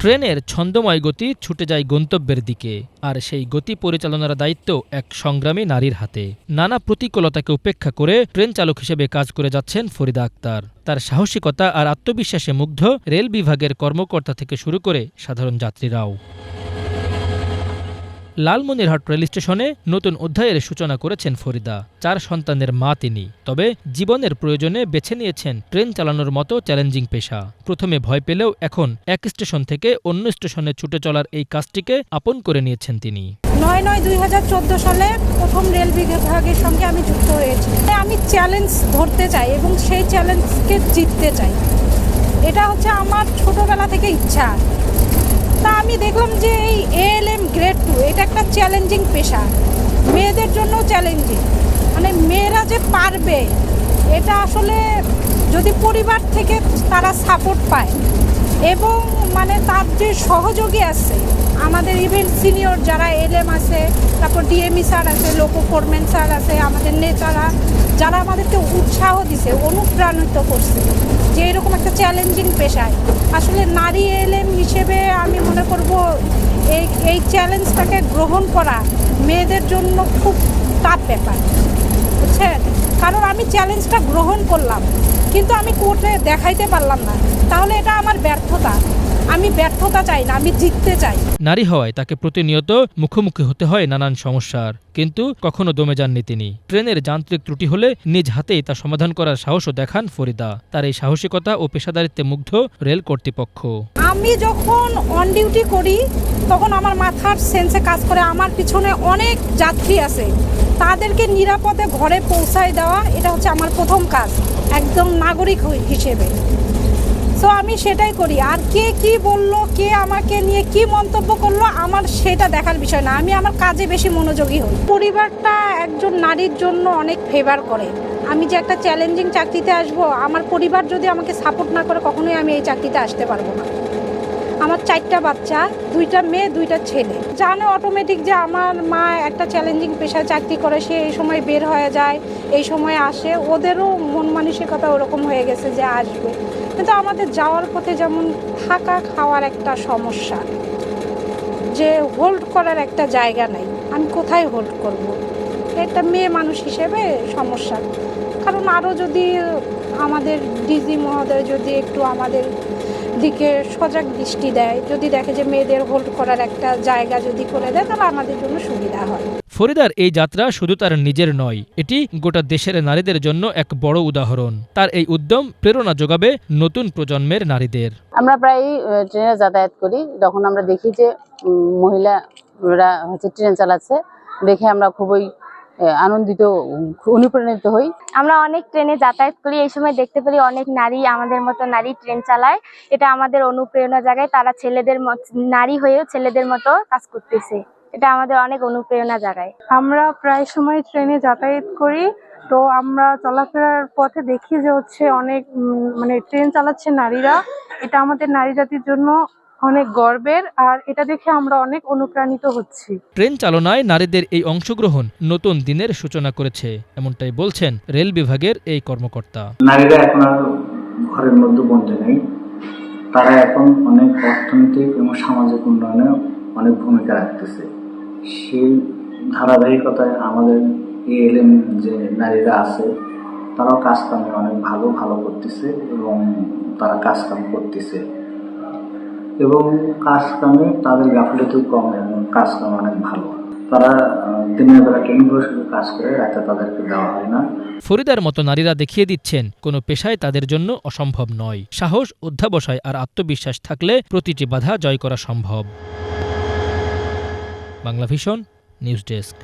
ট্রেনের ছন্দময় গতি ছুটে যায় গন্তব্যের দিকে, আর সেই গতি পরিচালনার দায়িত্ব এক সংগ্রামী নারীর হাতে। নানা প্রতিকূলতাকে উপেক্ষা করে ট্রেন চালক হিসেবে কাজ করে যাচ্ছেন ফরিদা আক্তার। তার সাহসিকতা আর আত্মবিশ্বাসে মুগ্ধ রেল বিভাগের কর্মকর্তা থেকে শুরু করে সাধারণ যাত্রীরাও। লালমনিরহাট রেল স্টেশনে নতুন অধ্যায়ের সূচনা করেছেন ফরিদা। 4 সন্তানের মা তিনি। তবে জীবনের প্রয়োজনে বেছে নিয়েছেন ট্রেন চালানোর মতো চ্যালেঞ্জিং পেশা। প্রথমে ভয় পেলেও এখন এক স্টেশন থেকে অন্য স্টেশনে ছুটে চলার এই কাজটিকে আপন করে নিয়েছেন তিনি। 9/9/2014 সালে প্রথম রেল বিভাগের সঙ্গে আমি যুক্ত হয়েছি। আমি চ্যালেঞ্জ ধরতে চাই এবং সেই চ্যালেঞ্জকে জিততে চাই। এটা হচ্ছে আমার ছোটবেলা থেকে ইচ্ছা। তা আমি দেখলাম যে এই ALM গ্রেড 2 এটা একটা চ্যালেঞ্জিং পেশা, মেয়েদের জন্য চ্যালেঞ্জিং। মানে মেয়েরা যে পারবে এটা আসলে যদি পরিবার থেকে তারা সাপোর্ট পায় এবং মানে তার যে সহযোগী আছে, আমাদের ইভেন সিনিয়র যারা ALM আছে, তারপর DME স্যার আছে, লোকো ফোরম্যান স্যার আছে, আমাদের নেতারা যারা আমাদেরকে উৎসাহ দিছে, অনুপ্রাণিত করছে যে এরকম একটা চ্যালেঞ্জিং পেশায় আসলে নারী ALM হিসেবে আমি মনে করব এই চ্যালেঞ্জটাকে গ্রহণ করা মেয়েদের জন্য খুব টাফ ব্যাপার, বুঝছেন? কারণ আমি চ্যালেঞ্জটা গ্রহণ করলাম কিন্তু আমি কোর্টে দেখাইতে পারলাম না, তাহলে এটা আমার ব্যর্থতা। আমি ব্যর্থতা চাই না, আমি জিততে চাই। নারী হওয়ায় তাকে প্রতিনিয়ত মুখোমুখি হতে হয় নানান সমস্যার, কিন্তু কখনো দমে যাননি তিনি। ট্রেনের যান্ত্রিক ত্রুটি হলে নিজ হাতেই তা সমাধান করার সাহসও দেখান ফরিদা। তার এই সাহসিকতা ও পেশাদারিত্বে মুগ্ধ রেল কর্তৃপক্ষ। আমি যখন অন ডিউটি করি তখন আমার মাথার সেন্সে কাজ করে আমার পিছনে অনেক যাত্রী আছে, তাদেরকে নিরাপদে ঘরে পৌঁছায় দেওয়া, এটা হচ্ছে আমার প্রথম কাজ একদম নাগরিক হিসেবে। তো আমি সেটাই করি। আর কে কি বললো, কে আমাকে নিয়ে কি মন্তব্য করলো, আমার সেটা দেখার বিষয় না, আমি আমার কাজে বেশি মনোযোগী হই। পরিবারটা একজন নারীর জন্য অনেক ফেভার করে। আমি যে একটা চ্যালেঞ্জিং চাকরিতে আসব, আমার পরিবার যদি আমাকে সাপোর্ট না করে কখনোই আমি এই চাকরিতে আসতে পারবো না। আমার 4টা বাচ্চা, 2টা মেয়ে 2টা ছেলে। জানে অটোমেটিক যে আমার মা একটা চ্যালেঞ্জিং পেশায় চাকরি করে, সে এই সময় বের হয়ে যায়, এই সময় আসে, ওদেরও মন মানসিকতা ওরকম হয়ে গেছে যে আসবে। কিন্তু আমাদের যাওয়ার পথে যেমন থাকা খাওয়ার একটা সমস্যা, যে হোল্ড করার একটা জায়গা নাই, আমি কোথায় হোল্ড করব? এটা মেয়ে মানুষ হিসেবে সমস্যা। কারণ আরও যদি আমাদের ডিজি মহোদয় যদি একটু আমাদের দিকে সজাগ দৃষ্টি দেয়, যদি দেখে যে মেয়েদের হোল্ড করার একটা জায়গা যদি করে দেয়, তাহলে আমাদের জন্য সুবিধা হয়। ফরিদার এই যাত্রা শুধু তার নিজের নয়, এটি গোটা দেশের নারীদের জন্য এক বড় উদাহরণ। তার এই উদ্যম প্রেরণা যোগাবে নতুন প্রজন্মের নারীদের। আমরা প্রায় ট্রেনে যাতায়াত করি, যখন আমরা দেখি যে মহিলারা হচ্ছে ট্রেন চালাচ্ছে, দেখে আমরা খুবই আনন্দিত, অনুপ্রাণিত হই। আমরা অনেক ট্রেনে যাতায়াত করি, এই সময় দেখতে পারি অনেক নারী, আমাদের মতো নারী ট্রেন চালায়। এটা আমাদের অনুপ্রেরণা জায়গায়, তারা নারী হয়েও ছেলেদের মতো কাজ করতেছে, এটা আমাদের অনেক অনুপ্রেরণা জাগায়। আমরা প্রায় সময় ট্রেনে যাতায়াত করি, তো আমরা চলাফেরার পথে দেখি যে হচ্ছে অনেক মানে ট্রেন চালাচ্ছে নারীরা, এটা আমাদের নারী জাতির জন্য অনেক গর্বের, আর এটা দেখে আমরা অনেক অনুপ্রাণিত হচ্ছি। ট্রেন চালনায় নারীদের এই অংশগ্রহণ নতুন দিনের সূচনা করেছে, এমনটাই বলছেন রেল বিভাগের এই কর্মকর্তা। নারীরা এখন আর ঘরের মধ্যে বন্দী নেই, তারা এখন অনেক অর্থনৈতিক এবং সামাজিক উন্নয়নে অনেক ভূমিকা রাখতেছে। সেই ধারাবাহিকতায় আমাদের ALM যে নারীরা আছে, তারাও কাজকামে অনেক ভালো করতেছে এবং তারা কাজকাম করতেছে এবং কাজকামে তাদের গাফিলতিও কম এবং কাজকাম অনেক ভালো। তারা দিনের বেলা ট্রেনিং করে শুধু কাজ করে, রাতে তাদেরকে দেওয়া হয় না। ফরিদার মতো নারীরা দেখিয়ে দিচ্ছেন কোনো পেশায় তাদের জন্য অসম্ভব নয়। সাহস, অধ্যাবসায় আর আত্মবিশ্বাস থাকলে প্রতিটি বাধা জয় করা সম্ভব। Banglavision news desk.